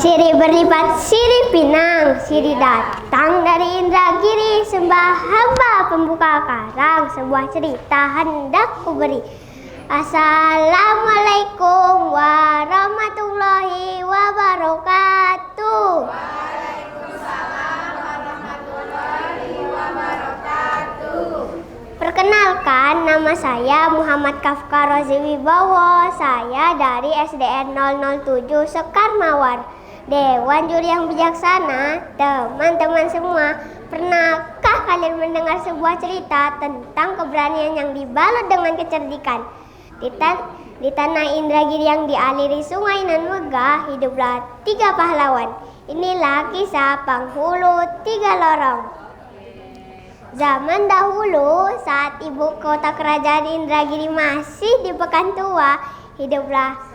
Sirih berlipat sirih pinang, sirih datang dari Indragiri, sembah hamba pembuka karang, sebuah cerita hendak ku beri. Assalamualaikum warahmatullahi wabarakatuh. Waalaikumsalam warahmatullahi wabarakatuh. Perkenalkan, nama saya Muhammad Kafka Rozi Wibowo. Saya dari SDN 007 Sekar Mawar. Dewan juri yang bijaksana, teman-teman semua, pernahkah kalian mendengar sebuah cerita tentang keberanian yang dibalut dengan kecerdikan? Di tanah Indragiri yang dialiri sungai nan megah, hiduplah 3 pahlawan. Inilah kisah penghulu 3 lorong. Zaman dahulu, saat ibu kota kerajaan Indragiri masih di Pekantua, hiduplah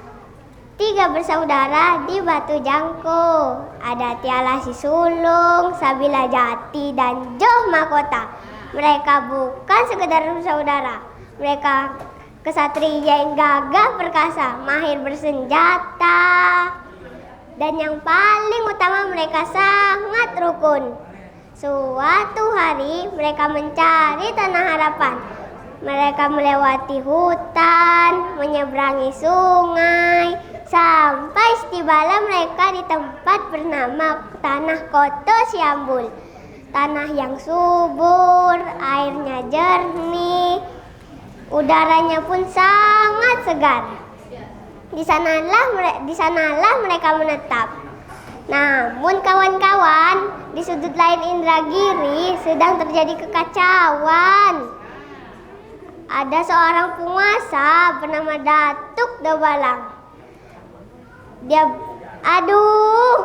3 bersaudara di Batu Jangko. Ada Tiala Si Sulung, Sabila Jati, dan Joh Mahkota. Mereka bukan sekedar bersaudara. Mereka kesatria yang gagah perkasa, mahir bersenjata. Dan yang paling utama, mereka sangat rukun. Suatu hari mereka mencari tanah harapan. Mereka melewati hutan, menyeberangi sungai, sampai tibalah mereka di tempat bernama Tanah Koto Siambul. Tanah yang subur, airnya jernih, udaranya pun sangat segar. Di sanalah mereka menetap. Namun kawan-kawan, di sudut lain Indragiri sedang terjadi kekacauan. Ada seorang penguasa bernama Datuk Dobalang.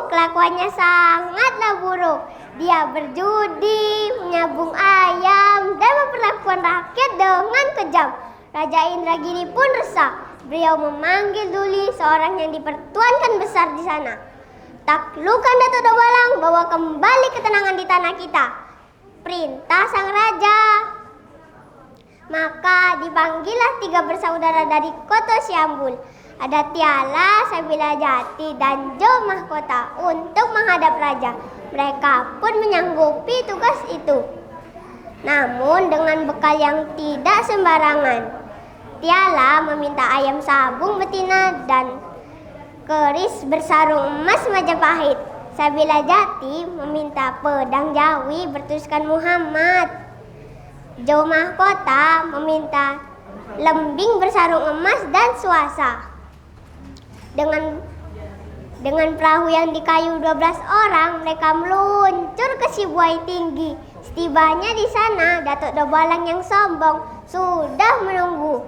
Kelakuannya sangatlah buruk. Dia berjudi, menyabung ayam, dan memperlakukan rakyat dengan kejam. Raja Indragiri pun resah. Beliau memanggil Duli, seorang yang dipertuankan besar di sana. Taklukkan Datuk Dobalang, bawa kembali ketenangan di tanah kita. Perintah sang raja. Maka dipanggillah 3 bersaudara dari Koto Siambul. Ada Tiala, Sabila Jati, dan Joh Mahkota untuk menghadap raja. Mereka pun menyanggupi tugas itu. Namun dengan bekal yang tidak sembarangan. Tiala meminta ayam sabung betina dan keris bersarung emas Majapahit. Sabila Jati meminta pedang Jawi bertuliskan Muhammad. Joh Mahkota meminta lembing bersarung emas dan suasa. Dengan perahu yang dikayu 12 orang, mereka meluncur ke Sibuai tinggi. Setibanya di sana, Datuk Dobalang yang sombong sudah menunggu.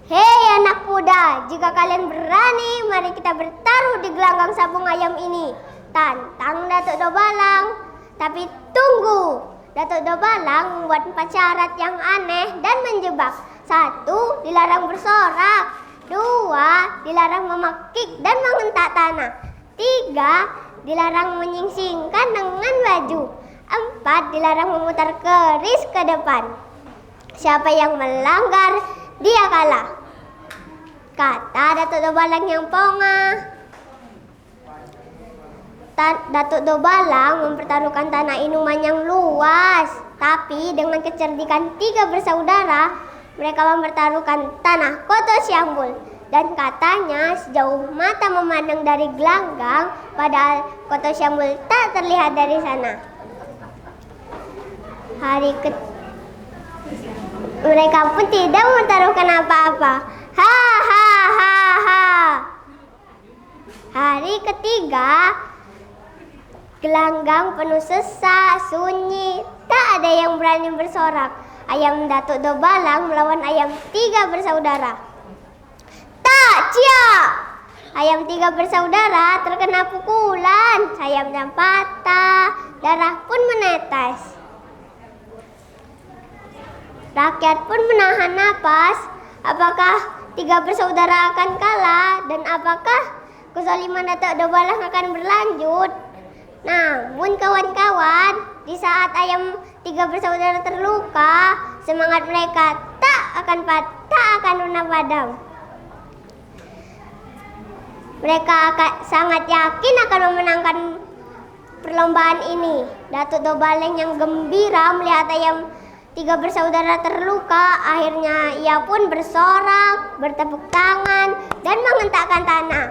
Hei anak muda, jika kalian berani, mari kita bertaruh di gelanggang sabung ayam ini, tantang Datuk Dobalang. Tapi tunggu, Datuk Dobalang membuat 4 syarat yang aneh dan menjebak. 1. Dilarang bersorak. 2. Dilarang memekik dan mengentak tanah. 3. Dilarang menyingsingkan dengan baju. 4. Dilarang memutar keris ke depan. Siapa yang melanggar, dia kalah, kata Datuk Dobalang yang pongah. Datuk Dobalang mempertaruhkan tanah inuman yang luas. Tapi dengan kecerdikan 3 bersaudara, mereka mempertaruhkan tanah Koto Siambul. Dan katanya sejauh mata memandang dari gelanggang, padahal Koto Siambul tak terlihat dari sana. Mereka pun tidak mempertaruhkan apa-apa. Hari ketiga, gelanggang penuh sesak, sunyi, tak ada yang berani bersorak. Ayam Datuk Dobalang melawan ayam 3 bersaudara. Tak, cia! Ayam 3 bersaudara terkena pukulan, sayapnya patah, darah pun menetes. Rakyat pun menahan napas. Apakah 3 bersaudara akan kalah? Dan apakah kezaliman Datuk Dobalang akan berlanjut? Namun kawan-kawan, di saat ayam 3 bersaudara terluka, semangat mereka tak akan pernah padam. Mereka sangat yakin akan memenangkan perlombaan ini. Datuk Dobaleng yang gembira melihat ayam 3 bersaudara terluka. Akhirnya ia pun bersorak, bertepuk tangan, dan menghentakkan tanah.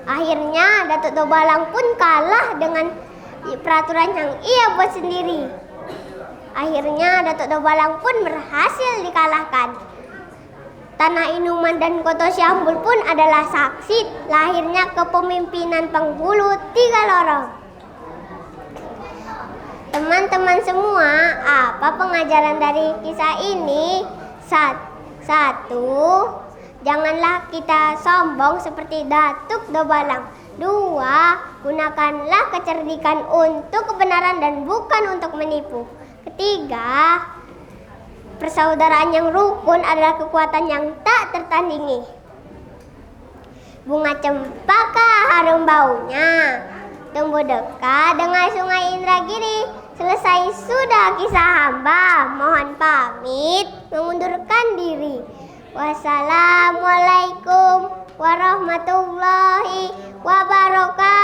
Akhirnya Datuk Dobalang pun kalah dengan peraturan yang ia buat sendiri. Akhirnya Datuk Dobalang pun berhasil dikalahkan. Tanah Inuman dan Koto Syambul pun adalah saksi lahirnya kepemimpinan penghulu 3 lorong. Teman-teman semua, apa pengajaran dari kisah ini? 1. Janganlah kita sombong seperti Datuk Dobalang. 2. Gunakanlah kecerdikan untuk kebenaran dan bukan untuk menipu. 3. Persaudaraan yang rukun adalah kekuatan yang tak tertandingi. Bunga cempaka harum baunya, tumbuh dekat dengan sungai Indragiri. Selesai sudah kisah hamba, mohon pamit mengundurkan diri. Wassalamualaikum warahmatullahi wabarakatuh.